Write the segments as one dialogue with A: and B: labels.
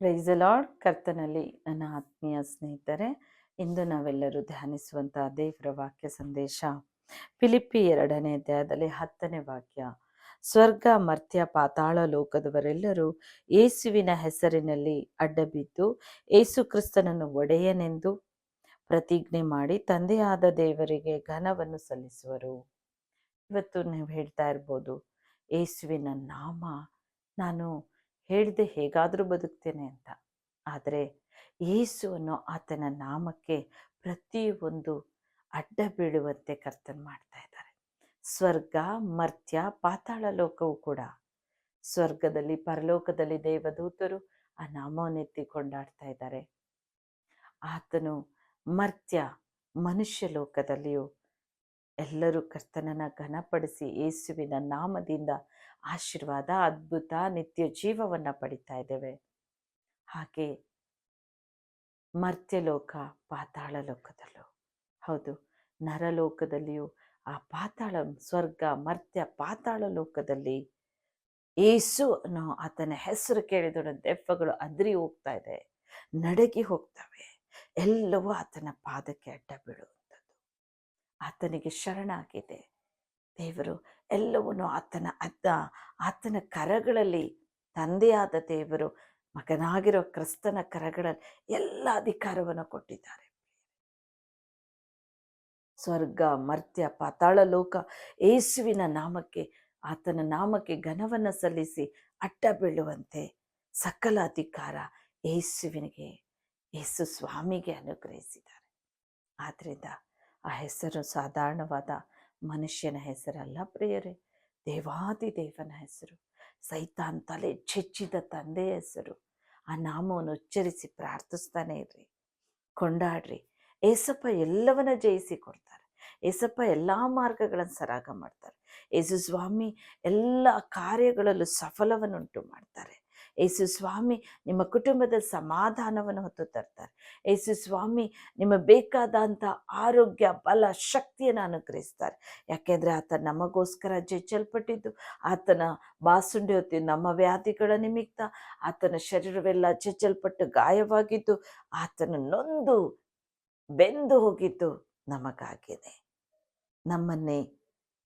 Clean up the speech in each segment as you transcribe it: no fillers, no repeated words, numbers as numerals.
A: Praise the lord. ಕರ್ತನಲ್ಲಿ ನನ್ನ ಆತ್ಮೀಯ ಸ್ನೇಹಿತರೆ, ಇಂದು ನಾವೆಲ್ಲರೂ ಧ್ಯಾನಿಸುವಂತಹ ದೇವರ ವಾಕ್ಯ ಸಂದೇಶ ಫಿಲಿಪ್ಪಿ 2ನೇ ಅಧ್ಯಾಯದಲ್ಲಿ 10ನೇ ವಾಕ್ಯ. ಸ್ವರ್ಗ, ಮರ್ತ್ಯ, ಪಾತಾಳ ಲೋಕದವರೆಲ್ಲರೂ ಯೇಸುವಿನ ಹೆಸರಿನಲ್ಲಿ ಅಡ್ಡಬಿದ್ದು ಯೇಸು ಕ್ರಿಸ್ತನನ್ನು ಒಡೆಯನೆಂದು ಪ್ರತಿಜ್ಞೆ ಮಾಡಿ ತಂದೆಯಾದ ದೇವರಿಗೆ ಘನವನ್ನು ಸಲ್ಲಿಸುವರು. ಇವತ್ತು ನೀವು ಹೇಳ್ತಾ ಇರ್ಬೋದು, ಯೇಸುವಿನ ನಾಮ ನಾನು ಹೇಳಿದೆ ಹೇಗಾದರೂ ಬದುಕ್ತೇನೆ ಅಂತ. ಆದರೆ ಯೇಸುವನ್ನು, ಆತನ ನಾಮಕ್ಕೆ ಪ್ರತಿಯೊಂದು ಅಡ್ಡ ಬೀಳುವಂತೆ ಕರ್ತನ್ ಮಾಡ್ತಾ ಇದ್ದಾರೆ. ಸ್ವರ್ಗ, ಮರ್ತ್ಯ, ಪಾತಾಳ ಲೋಕವು ಕೂಡ, ಸ್ವರ್ಗದಲ್ಲಿ ಪರಲೋಕದಲ್ಲಿ ದೇವದೂತರು ಆ ನಾಮವನ್ನೆತ್ತಿ ಕೊಂಡಾಡ್ತಾ ಇದ್ದಾರೆ. ಆತನು ಮರ್ತ್ಯ ಮನುಷ್ಯ ಲೋಕದಲ್ಲಿಯೂ ಎಲ್ಲರೂ ಕರ್ತನನ್ನು ಘನಪಡಿಸಿ ಯೇಸುವಿನ ನಾಮದಿಂದ ಆಶೀರ್ವಾದ, ಅದ್ಭುತ, ನಿತ್ಯ ಜೀವವನ್ನು ಪಡಿತಾ ಇದ್ದೇವೆ. ಹಾಗೆ ಮರ್ತ್ಯಲೋಕ, ಪಾತಾಳ ಲೋಕದಲ್ಲೂ ಹೌದು, ನರಲೋಕದಲ್ಲಿಯೂ ಆ ಪಾತಾಳ, ಸ್ವರ್ಗ, ಮರ್ತ್ಯ, ಪಾತಾಳ ಲೋಕದಲ್ಲಿ ಯೇಸು ಅನ್ನೋ ಆತನ ಹೆಸರು ಕೇಳಿದೊಡ ದೆವ್ವಗಳು ಅದ್ರಿ ಹೋಗ್ತಾ ಇದೆ, ನಡಗಿ ಹೋಗ್ತವೆ. ಎಲ್ಲವೂ ಆತನ ಪಾದಕ್ಕೆ ಅಡ್ಡ ಬೀಳುವಂಥದ್ದು. ಆತನಿಗೆ ಶರಣಾಗಿದೆ ದೇವರು. ಎಲ್ಲವನ್ನೂ ಆತನ ಕರಗಳಲ್ಲಿ, ತಂದೆಯಾದ ದೇವರು ಮಗನಾಗಿರೋ ಕ್ರಿಸ್ತನ ಕರಗಳಲ್ಲಿ ಎಲ್ಲ ಅಧಿಕಾರವನ್ನು ಕೊಟ್ಟಿದ್ದಾರೆ. ಸ್ವರ್ಗ, ಮರ್ತ್ಯ, ಪಾತಾಳ ಲೋಕ ಯೇಸುವಿನ ನಾಮಕ್ಕೆ, ಆತನ ನಾಮಕ್ಕೆ ಘನವನ್ನು ಸಲ್ಲಿಸಿ ಅಡ್ಡ ಬೀಳುವಂತೆ ಸಕಲ ಅಧಿಕಾರ ಯೇಸುವಿನಿಗೆ, ಯೇಸು ಸ್ವಾಮಿಗೆ ಅನುಗ್ರಹಿಸಿದ್ದಾರೆ. ಆದ್ದರಿಂದ ಆ ಹೆಸರು ಸಾಧಾರಣವಾದ ಮನುಷ್ಯನ ಹೆಸರಲ್ಲ ಪ್ರಿಯರೇ, ದೇವಾದಿ ದೇವನ ಹೆಸರು, ಸೈತಾನ್ ತಲೆ ಚೆಚ್ಚಿದ ತಂದೆಯ ಹೆಸರು. ಆ ನಾಮವನ್ನು ಉಚ್ಚರಿಸಿ ಪ್ರಾರ್ಥಿಸ್ತಾನೆ ಇರ್ರಿ, ಕೊಂಡಾಡ್ರಿ. ಏಸಪ್ಪ ಎಲ್ಲವನ್ನ ಜಯಿಸಿ ಕೊಡ್ತಾರೆ. ಏಸಪ್ಪ ಎಲ್ಲ ಮಾರ್ಗಗಳನ್ನು ಸರಾಗ ಮಾಡ್ತಾರೆ. ಯೇಸು ಸ್ವಾಮಿ ಎಲ್ಲ ಕಾರ್ಯಗಳಲ್ಲೂ ಸಫಲವನ್ನುಂಟು ಮಾಡ್ತಾರೆ. ಯೇಸು ಸ್ವಾಮಿ ನಿಮ್ಮ ಕುಟುಂಬದ ಸಮಾಧಾನವನ್ನು ಹೊತ್ತು ತರ್ತಾರೆ. ಯೇಸು ಸ್ವಾಮಿ ನಿಮ್ಮ ಬೇಕಾದಂಥ ಆರೋಗ್ಯ, ಬಲ, ಶಕ್ತಿಯನ್ನು ಅನುಗ್ರಹಿಸ್ತಾರೆ. ಯಾಕೆಂದರೆ ಆತ ನಮಗೋಸ್ಕರ ಜಜ್ಜಲ್ಪಟ್ಟಿದ್ದು, ಆತನ ಬಾಸುಂಡೆ ಹೊತ್ತಿ ನಮ್ಮ ವ್ಯಾಧಿಗಳ ನಿಮಿತ್ತ ಆತನ ಶರೀರವೆಲ್ಲ ಜಜ್ಜಲ್ಪಟ್ಟು ಗಾಯವಾಗಿದ್ದು, ಆತನ ನೊಂದು ಬೆಂದು ಹೋಗಿದ್ದು ನಮಗಾಗಿದೆ.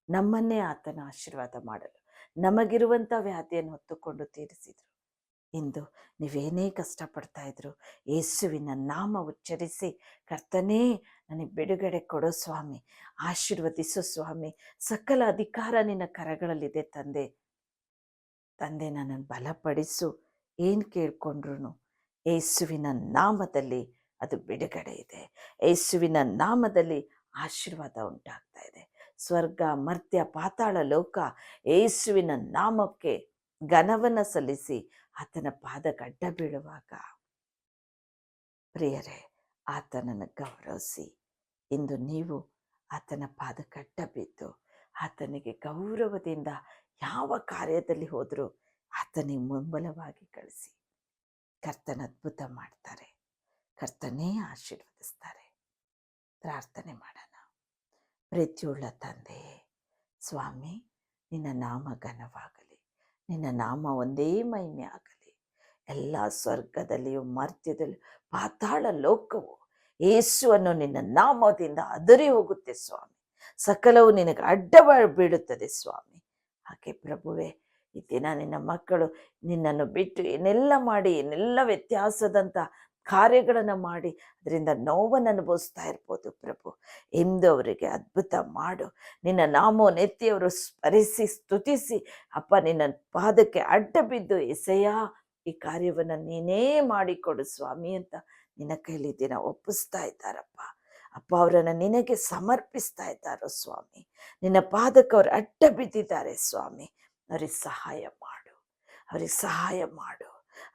A: ನಮ್ಮನ್ನೇ ಆತನ ಆಶೀರ್ವಾದ ಮಾಡಲು ನಮಗಿರುವಂಥ ವ್ಯಾಧಿಯನ್ನು ಹೊತ್ತುಕೊಂಡು ತೀರಿಸಿದರು. ಇಂದು ನೀವೇನೇ ಕಷ್ಟಪಡ್ತಾ ಇದ್ರು, ಯೇಸುವಿನ ನಾಮ ಉಚ್ಚರಿಸಿ, ಕರ್ತನೇ ನನಗೆ ಬಿಡುಗಡೆ ಕೊಡೋ ಸ್ವಾಮಿ, ಆಶೀರ್ವದಿಸೋ ಸ್ವಾಮಿ, ಸಕಲ ಅಧಿಕಾರ ನಿನ್ನ ಕರಗಳಲ್ಲಿದೆ ತಂದೆ. ನನ್ನನ್ನು ಬಲಪಡಿಸು. ಏನು ಕೇಳ್ಕೊಂಡ್ರು ಯೇಸುವಿನ ನಾಮದಲ್ಲಿ ಅದು ಬಿಡುಗಡೆ ಇದೆ. ಯೇಸುವಿನ ನಾಮದಲ್ಲಿ ಆಶೀರ್ವಾದ ಉಂಟಾಗ್ತಾ ಇದೆ. ಸ್ವರ್ಗ, ಮರ್ತ್ಯ, ಪಾತಾಳ ಲೋಕ ಯೇಸುವಿನ ನಾಮಕ್ಕೆ ಘನವನ್ನು ಸಲ್ಲಿಸಿ ಆತನ ಪಾದಕ್ಕೆ ಅಡ್ಡ ಬೀಳುವಾಗ, ಪ್ರಿಯರೇ, ಆತನನ್ನು ಗೌರವಿಸಿ. ಇಂದು ನೀವು ಆತನ ಪಾದಕ್ಕೆ ಅಡ್ಡ ಬಿದ್ದು ಆತನಿಗೆ ಗೌರವದಿಂದ ಯಾವ ಕಾರ್ಯದಲ್ಲಿ ಹೋದರೂ ಆತನಿಗೆ ಮುಂಬಲವಾಗಿ ಕಳಿಸಿ. ಕರ್ತನ ಅದ್ಭುತ ಮಾಡ್ತಾರೆ, ಕರ್ತನೇ ಆಶೀರ್ವದಿಸ್ತಾರೆ. ಪ್ರಾರ್ಥನೆ ಮಾಡೋಣ. ಪ್ರೀತಿಯುಳ್ಳ ತಂದೆಯೇ, ಸ್ವಾಮಿ, ನಿನ್ನ ನಾಮ ಘನವಾಗಲಿ, ನಿನ್ನ ನಾಮ ಒಂದೇ ಮಹಿಮೆ ಆಗಲಿ. ಎಲ್ಲ ಸ್ವರ್ಗದಲ್ಲಿಯೂ ಮರ್ತ್ಯದಲ್ಲಿಯೂ ಪಾತಾಳ ಲೋಕವು ಯೇಸುವನ್ನು ನಿನ್ನ ನಾಮದಿಂದ ಅದರಿ ಹೋಗುತ್ತೆ ಸ್ವಾಮಿ. ಸಕಲವು ನಿನಗೆ ಅಡ್ಡ ಬೀಳುತ್ತದೆ ಸ್ವಾಮಿ. ಹಾಗೆ ಪ್ರಭುವೇ, ಈ ದಿನ ನಿನ್ನ ಮಕ್ಕಳು ನಿನ್ನನ್ನು ಬಿಟ್ಟು ಏನೆಲ್ಲ ಮಾಡಿ, ಏನೆಲ್ಲ ವ್ಯತ್ಯಾಸದಂಥ ಕಾರ್ಯಗಳನ್ನು ಮಾಡಿ ಅದರಿಂದ ನೋವನ್ನು ಅನುಭವಿಸ್ತಾ ಇರ್ಬೋದು ಪ್ರಭು. ಎಂದು ಅವರಿಗೆ ಅದ್ಭುತ ಮಾಡು. ನಿನ್ನ ನಾಮವನ್ನು ಎತ್ತಿ ಅವರು ಸ್ಮರಿಸಿ ಸ್ತುತಿಸಿ, ಅಪ್ಪ, ನಿನ್ನ ಪಾದಕ್ಕೆ ಅಡ್ಡ ಬಿದ್ದು, ಎಸೆಯ ಈ ಕಾರ್ಯವನ್ನು ನೀನೇ ಮಾಡಿಕೊಡು ಸ್ವಾಮಿ ಅಂತ ನಿನ್ನ ಕೈಲಿ ದಿನ ಒಪ್ಪಿಸ್ತಾ ಇದ್ದಾರಪ್ಪ. ಅಪ್ಪ, ಅವರನ್ನು ನಿನಗೆ ಸಮರ್ಪಿಸ್ತಾ ಇದ್ದಾರೋ ಸ್ವಾಮಿ. ನಿನ್ನ ಪಾದಕ್ಕೆ ಅವರು ಅಡ್ಡ ಬಿದ್ದಿದ್ದಾರೆ ಸ್ವಾಮಿ. ಅವ್ರಿಗೆ ಸಹಾಯ ಮಾಡು, ಅವ್ರಿಗೆ ಸಹಾಯ ಮಾಡು.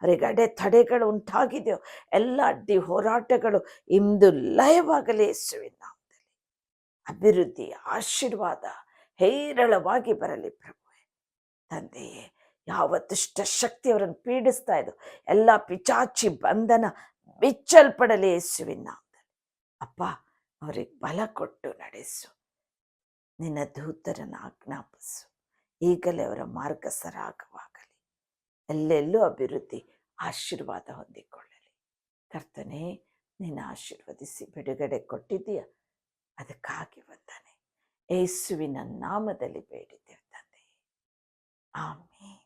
A: ಅವರಿಗೆ ಅಡೆತಡೆಗಳು ಉಂಟಾಗಿದೆಯೋ ಎಲ್ಲ ಅಡ್ಡಿ ಹೋರಾಟಗಳು ಇಂದು ಲಯವಾಗಲಿ ಯೇಸುವಿನ ನಾಮದಲ್ಲಿ. ಅಭಿವೃದ್ಧಿ, ಆಶೀರ್ವಾದ ಹೇರಳವಾಗಿ ಬರಲಿ ಪ್ರಭುವೆ. ತಂದೆಯೇ, ಯಾವ ದುಷ್ಟ ಶಕ್ತಿ ಅವರನ್ನು ಪೀಡಿಸ್ತಾ ಇದ್ದು ಎಲ್ಲ ಪಿಚಾಚಿ ಬಂಧನ ಬಿಚ್ಚಲ್ಪಡಲಿ ಯೇಸುವಿನ ನಾಮದಲ್ಲಿ. ಅಪ್ಪ, ಅವರಿಗೆ ಬಲ ಕೊಟ್ಟು ನಡೆಸು. ನಿನ್ನ ದೂತರನ್ನು ಆಜ್ಞಾಪಿಸು. ಈಗಲೇ ಅವರ ಮಾರ್ಗ ಸರಾಗವಾಗಲಿ. ಎಲ್ಲೆಲ್ಲೂ ಅಭಿವೃದ್ಧಿ, ಆಶೀರ್ವಾದ ಹೊಂದಿಕೊಳ್ಳಲಿ. ಕರ್ತನೇ, ನಿನ್ನ ಆಶೀರ್ವದಿಸಿ ಬಿಡುಗಡೆ ಕೊಟ್ಟಿದ್ದೀಯ, ಅದಕ್ಕಾಗಿ ವಂದನೆ. ಯೇಸುವಿನ ನಾಮದಲ್ಲಿ ಬೇಡಿದ್ದೇವೆ ತಂದೆ, ಆಮೇನ್.